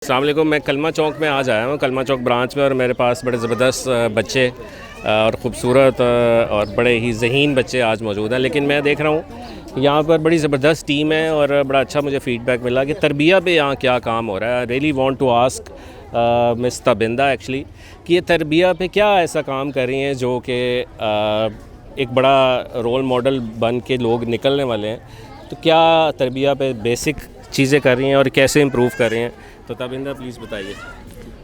अस्सलाम वालेकुम। मैं कलमा चौक में आज आया हूँ, कलमा चौक ब्रांच में, और मेरे पास बड़े ज़बरदस्त बच्चे और ख़ूबसूरत और बड़े ही ज़हीन बच्चे आज मौजूद हैं। लेकिन मैं देख रहा हूँ यहाँ पर बड़ी ज़बरदस्त टीम है और बड़ा अच्छा मुझे फ़ीडबैक मिला कि तरबिया पे यहाँ क्या काम हो रहा है। I really want to ask miss Tabinda actually कि ये तरबिया पे क्या ऐसा काम कर रही हैं जो कि एक बड़ा रोल मॉडल बन के लोग निकलने वाले हैं। तो क्या तरबिया पे बेसिक चीज़ें कर रही हैं और कैसे इम्प्रूव कर रही हैं? तो तबिंदा प्लीज़ बताइए।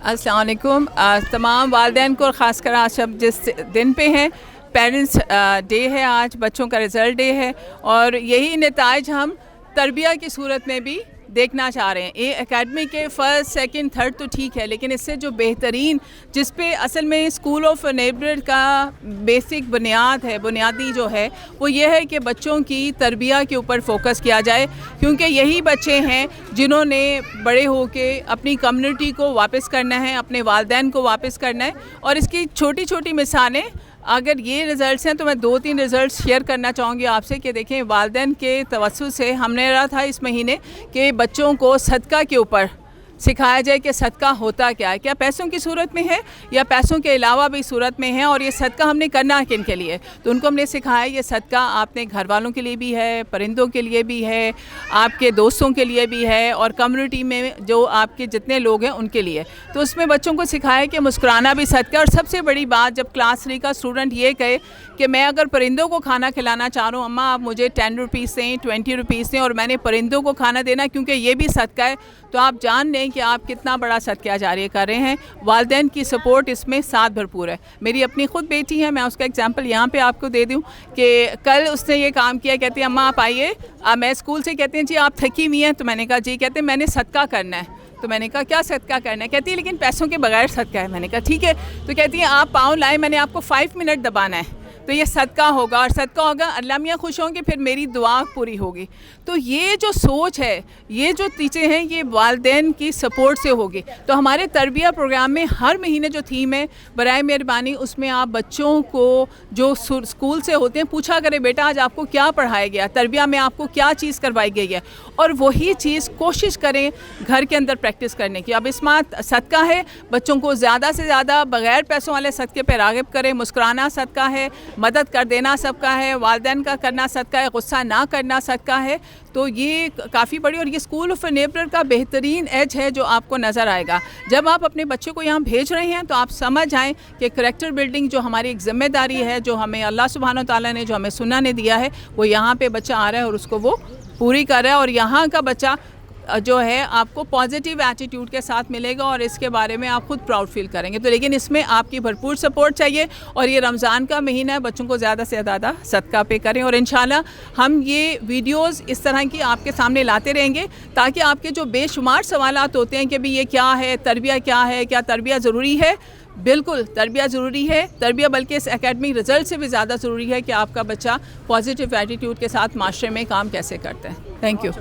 अस्सलाम वालेकुम। तमाम वालिदैन को, और ख़ासकर आज सब जिस दिन पे हैं, पेरेंट्स डे है, आज बच्चों का रिज़ल्ट डे है, और यही नताइज हम तरबिया की सूरत में भी देखना चाह रहे हैं। ये एकेडमी के फ़र्स्ट, सेकंड, थर्ड तो ठीक है, लेकिन इससे जो बेहतरीन, जिस पे असल में स्कूल ऑफ नेबरहुड का बेसिक बुनियाद है, बुनियादी जो है वो ये है कि बच्चों की तरबिया के ऊपर फोकस किया जाए, क्योंकि यही बच्चे हैं जिन्होंने बड़े होके अपनी कम्युनिटी को वापस करना है, अपने वालिदैन को वापस करना है। और इसकी छोटी छोटी मिसालें, अगर ये रिज़ल्ट्स हैं तो मैं 2-3 रिज़ल्ट्स शेयर करना चाहूँगी आपसे कि देखें, वालिदैन के तवज्जुह से हमने रहा था इस महीने कि बच्चों को सदका के ऊपर सिखाया जाए कि सदका होता क्या है, क्या पैसों की सूरत में है या पैसों के अलावा भी सूरत में है, और ये सदका हमने करना किन के लिए। तो उनको हमने सिखाया ये सदका आपने घर वालों के लिए भी है, परिंदों के लिए भी है, आपके दोस्तों के लिए भी है, और कम्युनिटी में जो आपके जितने लोग हैं उनके लिए। तो उसमें बच्चों को सिखाया कि मुस्कुराना भी सदका। और सबसे बड़ी बात, जब क्लास 3 का स्टूडेंट ये कहे कि मैं अगर परिंदों को खाना खिलाना चाह रहा हूँ, अम्मा आप मुझे 10 रुपीज़ दें, 20 रुपीज़ दें, और मैंने परिंदों को खाना देना क्योंकि ये भी सदका है, तो आप जान लें कि आप कितना बड़ा सदका जारी कर रहे हैं। वालिदैन की सपोर्ट इसमें साथ भरपूर है। मेरी अपनी ख़ुद बेटी है, मैं उसका एग्जांपल यहाँ पे आपको दे दूँ कि कल उसने ये काम किया। कहती है अम्मा आप आइए, मैं स्कूल से, कहते हैं जी आप थकी हुई हैं, तो मैंने कहा जी, कहते हैं मैंने सदका करना है। तो मैंने कहा क्या सदका करना है? कहती है लेकिन पैसों के बगैर सदका है। मैंने कहा ठीक है। तो कहती है आप पाँव लाए, मैंने आपको 5 मिनट दबाना है, तो ये सदका होगा, और सदका होगा, अल्लाह मियाँ खुश होंगे, फिर मेरी दुआ पूरी होगी। तो ये जो सोच है, ये जो चीज़ें हैं, ये वालिदैन की सपोर्ट से होगी। तो हमारे तरबिया प्रोग्राम में हर महीने जो थीम है, बराए मेहरबानी उसमें आप बच्चों को जो स्कूल से होते हैं पूछा करें, बेटा आज आपको क्या पढ़ाया गया, तरबिया में आपको क्या चीज़ करवाई गई है, और वही चीज़ कोशिश करें घर के अंदर प्रैक्टिस करने की। अब इसमें सदका है, बच्चों को ज़्यादा से ज़्यादा बग़ैर पैसों वाले सदक़े पर राग़िब करें। मुस्कुराना सदका है, मदद कर देना सबका है, वालिदैन का करना सदका है, गुस्सा ना करना सदका है। तो ये काफ़ी बड़ी, और ये स्कूल ऑफ नेबरहुड का बेहतरीन एज है जो आपको नज़र आएगा। जब आप अपने बच्चे को यहाँ भेज रहे हैं तो आप समझ आएँ कि करैक्टर बिल्डिंग जो हमारी एक ज़िम्मेदारी है, जो हमें अल्लाह सुब्हानो तआला ने, जो हमें सुन्ना ने दिया है, वो यहाँ पे बच्चा आ रहा है और उसको वो पूरी कर रहा है। और यहाँ का बच्चा जो है आपको पॉजिटिव एटीट्यूड के साथ मिलेगा, और इसके बारे में आप खुद प्राउड फील करेंगे। तो लेकिन इसमें आपकी भरपूर सपोर्ट चाहिए, और ये रमज़ान का महीना है, बच्चों को ज़्यादा से ज़्यादा सदका पे करें। और इंशाल्लाह हम ये वीडियोस इस तरह की आपके सामने लाते रहेंगे, ताकि आपके जो बेशुमार सवालात होते हैं कि भाई ये क्या है, तरबिया क्या है, क्या तरबिया ज़रूरी है। बिल्कुल तरबिया ज़रूरी है, तरबिया बल्कि इस एकेडमिक रिज़ल्ट से भी ज़्यादा ज़रूरी है कि आपका बच्चा पॉजिटिव एटीट्यूड के साथ माशरे में काम कैसे करता है। Thank you.